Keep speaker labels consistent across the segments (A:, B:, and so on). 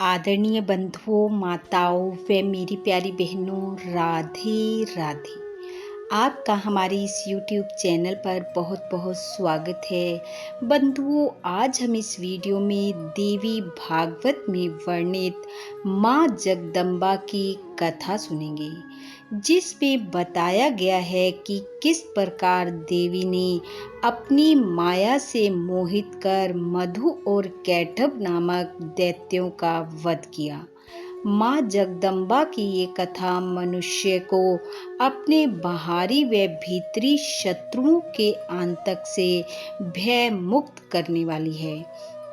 A: आदरणीय बंधुओं, माताओं व मेरी प्यारी बहनों, राधे राधे। आपका हमारे इस YouTube चैनल पर बहुत बहुत स्वागत है। बंधुओं, आज हम इस वीडियो में देवी भागवत में वर्णित माँ जगदम्बा की कथा सुनेंगे, जिसमें बताया गया है कि किस प्रकार देवी ने अपनी माया से मोहित कर मधु और कैटभ नामक दैत्यों का वध किया। माँ जगदम्बा की ये कथा मनुष्य को अपने बाहरी व भीतरी शत्रुओं के आतंक से भय मुक्त करने वाली है।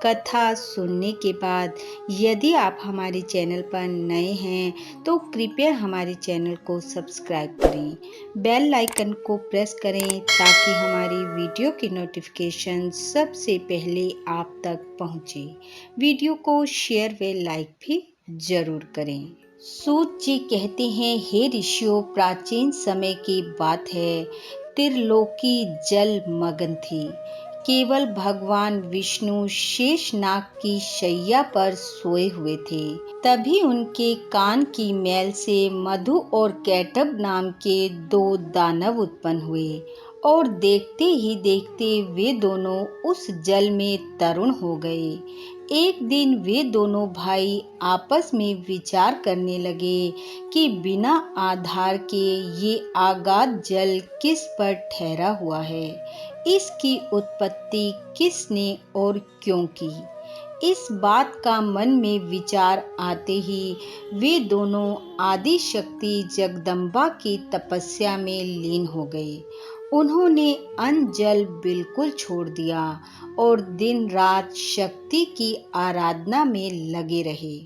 A: कथा सुनने के बाद यदि आप हमारे चैनल पर नए हैं तो कृपया हमारे चैनल को सब्सक्राइब करें, बेल आइकन को प्रेस करें ताकि हमारी वीडियो की नोटिफिकेशन सबसे पहले आप तक पहुंचे। वीडियो को शेयर व लाइक भी जरूर करें। सूत जी कहते हैं, हे ऋषियों, प्राचीन समय की बात है। त्रिलोकी जल मगन थी। केवल भगवान विष्णु शेषनाग की शैया पर सोए हुए थे। तभी उनके कान की मैल से मधु और कैटभ नाम के दो दानव उत्पन्न हुए और देखते ही देखते वे दोनों उस जल में तरुण हो गए। एक दिन वे दोनों भाई आपस में विचार करने लगे कि बिना आधार के ये अगाध जल किस पर ठहरा हुआ है, इसकी उत्पत्ति किसने और क्यों की। इस बात का मन में विचार आते ही वे दोनों आदि शक्ति जगदम्बा की तपस्या में लीन हो गए। उन्होंने अन्न जल बिल्कुल छोड़ दिया और दिन रात शक्ति की आराधना में लगे रहे।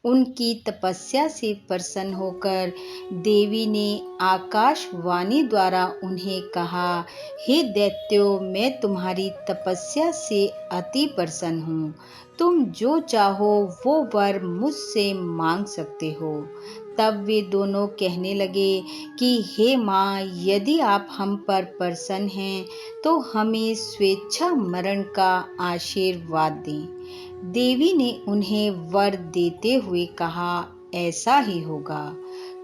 A: उनकी तपस्या से प्रसन्न होकर देवी ने आकाशवाणी द्वारा उन्हें कहा, हे दैत्यों, मैं तुम्हारी तपस्या से अति प्रसन्न हूँ। तुम जो चाहो वो वर मुझसे मांग सकते हो। तब वे दोनों कहने लगे कि हे माँ, यदि आप हम पर प्रसन्न हैं तो हमें स्वेच्छा मरण का आशीर्वाद दें। देवी ने उन्हें वर देते हुए कहा, ऐसा ही होगा।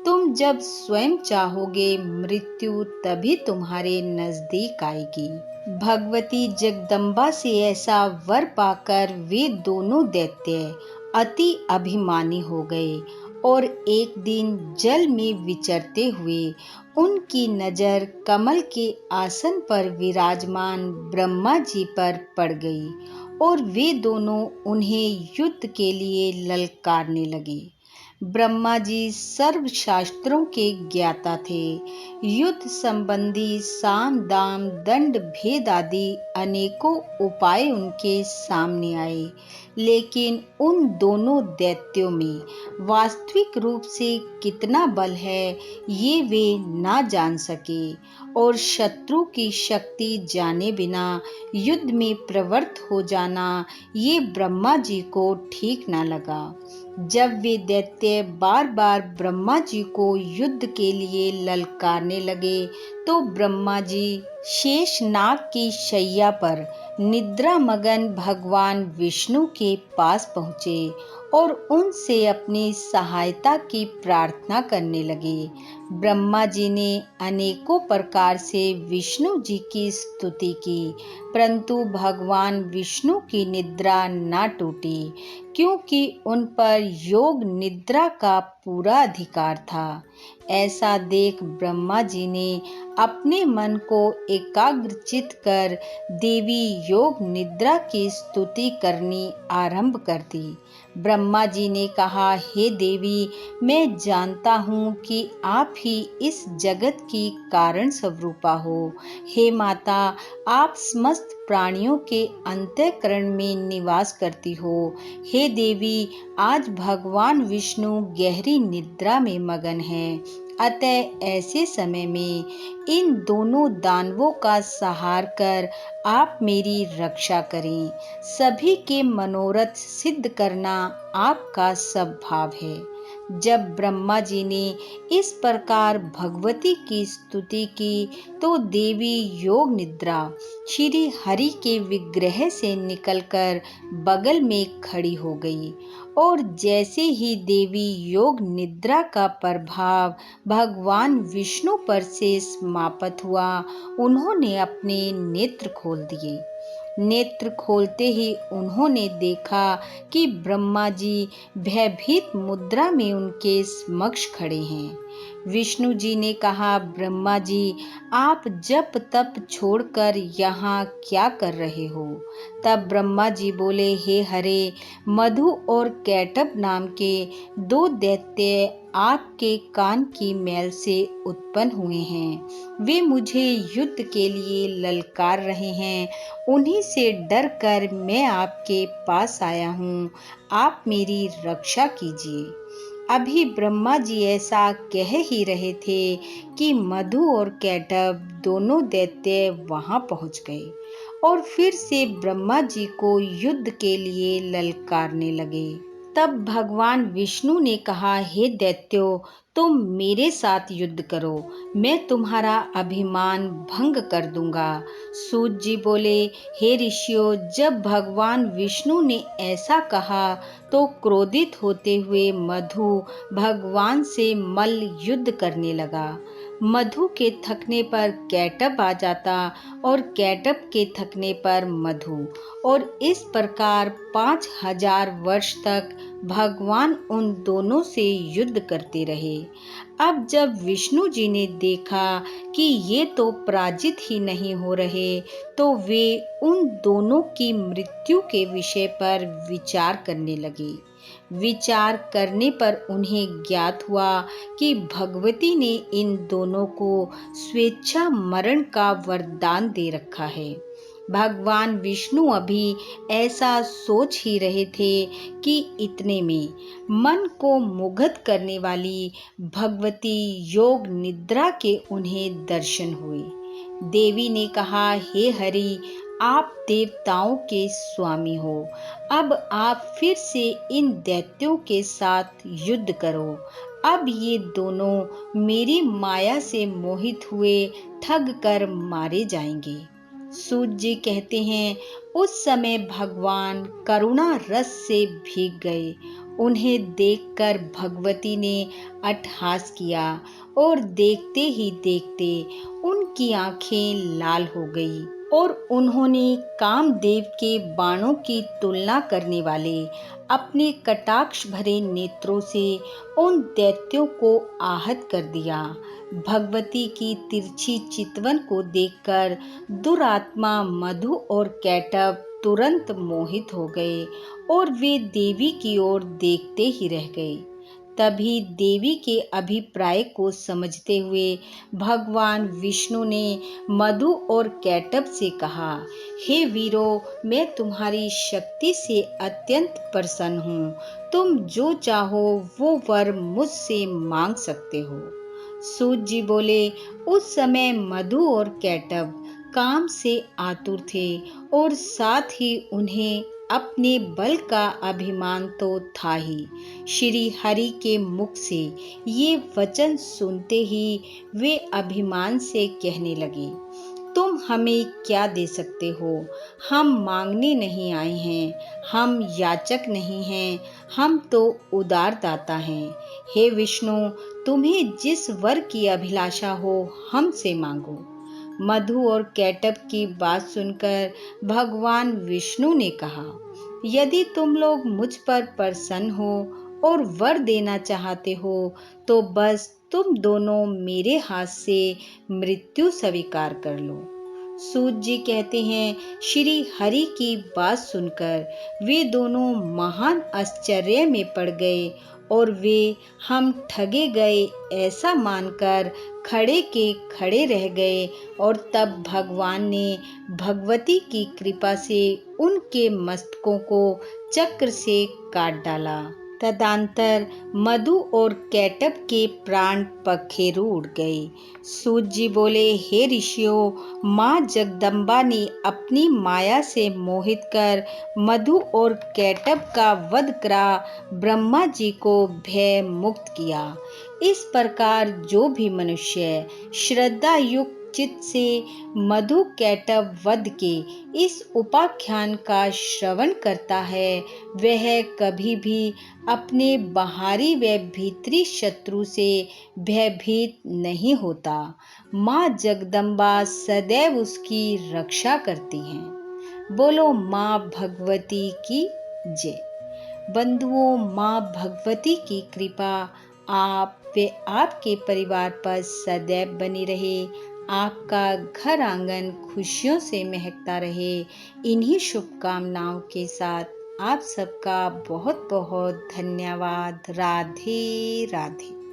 A: तुम जब स्वयं चाहोगे, मृत्यु तभी तुम्हारे नजदीक आएगी। भगवती जगदम्बा से ऐसा वर पाकर वे दोनों दैत्य अति अभिमानी हो गए और एक दिन जल में विचरते हुए उनकी नजर कमल के आसन पर विराजमान ब्रह्मा जी पर पड़ गई और वे दोनों उन्हें युद्ध के लिए ललकारने लगे। ब्रह्मा जी सर्व शास्त्रों के ज्ञाता थे। युद्ध संबंधी साम दाम दंड भेद आदि अनेकों उपाय उनके सामने आए, लेकिन उन दोनों दैत्यों में वास्तविक रूप से कितना बल है ये वे ना जान सके और शत्रु की शक्ति जाने बिना युद्ध में प्रवृत्त हो जाना ये ब्रह्मा जी को ठीक ना लगा। जब वे दैत्य बार बार ब्रह्मा जी को युद्ध के लिए ललकारने लगे तो ब्रह्मा जी शेषनाग की शैया पर निद्रा मगन भगवान विष्णु के पास पहुँचे और उनसे अपनी सहायता की प्रार्थना करने लगे। ब्रह्मा जी ने अनेकों प्रकार से विष्णु जी की स्तुति की, परंतु भगवान विष्णु की निद्रा न टूटी, क्योंकि उन पर योग निद्रा का पूरा अधिकार था। ऐसा देख ब्रह्मा जी ने अपने मन को एकाग्रचित कर देवी योग निद्रा की स्तुति करनी आरंभ कर दी। ब्रह्मा जी ने कहा, हे देवी, मैं जानता हूँ कि आप ही इस जगत की कारण स्वरूपा हो। हे माता, आप समस्त प्राणियों के अंतःकरण में निवास करती हो। हे देवी, आज भगवान विष्णु गहरी निद्रा में मगन है, अतः ऐसे समय में इन दोनों दानवों का संहार कर आप मेरी रक्षा करें। सभी के मनोरथ सिद्ध करना आपका स्वभाव है। जब ब्रह्मा जी ने इस प्रकार भगवती की स्तुति की तो देवी योग निद्रा श्री हरि के विग्रह से निकलकर बगल में खड़ी हो गई और जैसे ही देवी योग निद्रा का प्रभाव भगवान विष्णु पर से समाप्त हुआ, उन्होंने अपने नेत्र खोल दिए। नेत्र खोलते ही उन्होंने देखा कि ब्रह्मा जी भयभीत मुद्रा में उनके समक्ष खड़े हैं। विष्णु जी ने कहा, ब्रह्मा जी, आप जप तप छोड़कर यहाँ क्या कर रहे हो? तब ब्रह्मा जी बोले, हे हरे, मधु और कैटभ नाम के दो दैत्य आपके कान की मैल से उत्पन्न हुए हैं। वे मुझे युद्ध के लिए ललकार रहे हैं। उन्हीं से डर कर मैं आपके पास आया हूँ। आप मेरी रक्षा कीजिए। अभी ब्रह्मा जी ऐसा कह ही रहे थे कि मधु और कैटभ दोनों दैत्य वहां पहुंच गए और फिर से ब्रह्मा जी को युद्ध के लिए ललकारने लगे। तब भगवान विष्णु ने कहा, हे दैत्यों, तुम मेरे साथ युद्ध करो, मैं तुम्हारा अभिमान भंग कर दूंगा। सूत जी बोले, हे ऋषियों, जब भगवान विष्णु ने ऐसा कहा तो क्रोधित होते हुए मधु भगवान से मल्ल युद्ध करने लगा। मधु के थकने पर कैटभ आ जाता और कैटभ के थकने पर मधु, और इस प्रकार 5000 वर्ष तक भगवान उन दोनों से युद्ध करते रहे। अब जब विष्णु जी ने देखा कि ये तो पराजित ही नहीं हो रहे, तो वे उन दोनों की मृत्यु के विषय पर विचार करने लगे। विचार करने पर उन्हें ज्ञात हुआ कि भगवती ने इन दोनों को स्वेच्छा मरण का वरदान दे रखा है। भगवान विष्णु अभी ऐसा सोच ही रहे थे कि इतने में मन को मुग्ध करने वाली भगवती योग निद्रा के उन्हें दर्शन हुए। देवी ने कहा, हे हरि, आप देवताओं के स्वामी हो। अब आप फिर से इन दैत्यों के साथ युद्ध करो। अब ये दोनों मेरी माया से मोहित हुए ठग कर मारे जाएंगे। सूत जी कहते हैं, उस समय भगवान करुणा रस से भीग गए। उन्हें देखकर भगवती ने अट्टहास किया और देखते ही देखते उनकी आंखें लाल हो गई और उन्होंने कामदेव के बाणों की तुलना करने वाले अपने कटाक्ष भरे नेत्रों से उन दैत्यों को आहत कर दिया। भगवती की तिरछी चितवन को देखकर दुरात्मा मधु और कैटभ तुरंत मोहित हो गए और वे देवी की ओर देखते ही रह गए। तभी देवी के अभिप्राय को समझते हुए भगवान विष्णु ने मधु और कैटभ से कहा, हे वीरों, मैं तुम्हारी शक्ति से अत्यंत प्रसन्न हूँ। तुम जो चाहो वो वर मुझसे मांग सकते हो। सूत जी बोले, उस समय मधु और कैटभ काम से आतुर थे और साथ ही उन्हें अपने बल का अभिमान तो था ही। श्री हरि के मुख से ये वचन सुनते ही वे अभिमान से कहने लगे, तुम हमें क्या दे सकते हो? हम मांगने नहीं आए हैं, हम याचक नहीं हैं, हम तो उदार दाता हैं। हे विष्णु, तुम्हें जिस वर की अभिलाषा हो हमसे मांगो। मधु और कैटभ की बात सुनकर भगवान विष्णु ने कहा, यदि तुम लोग मुझ पर प्रसन्न हो और वर देना चाहते हो तो बस तुम दोनों मेरे हाथ से मृत्यु स्वीकार कर लो। सूत जी कहते हैं, श्री हरि की बात सुनकर वे दोनों महान आश्चर्य में पड़ गए और वे हम ठगे गए ऐसा मानकर खड़े के खड़े रह गए। और तब भगवान ने भगवती की कृपा से उनके मस्तकों को चक्र से काट डाला। तदंतर मधु और कैटब के प्राण पखेरु उड़ गए। सूत जी बोले, हे ऋषियों, माँ जगदम्बा ने अपनी माया से मोहित कर मधु और कैटब का वध करा ब्रह्मा जी को भय मुक्त किया। इस प्रकार जो भी मनुष्य श्रद्धा युक्त चित्त से मधु कैटब वध के इस उपाख्यान का श्रवण करता है, वह कभी भी अपने बाहरी व भीतरी शत्रु से भयभीत नहीं होता। माँ जगदम्बा सदैव उसकी रक्षा करती हैं। बोलो माँ भगवती की जय। बंधुओं, माँ भगवती की कृपा आप व आपके परिवार पर सदैव बनी रहे। आपका घर आंगन खुशियों से महकता रहे। इन्हीं शुभकामनाओं के साथ आप सबका बहुत बहुत धन्यवाद। राधे राधे।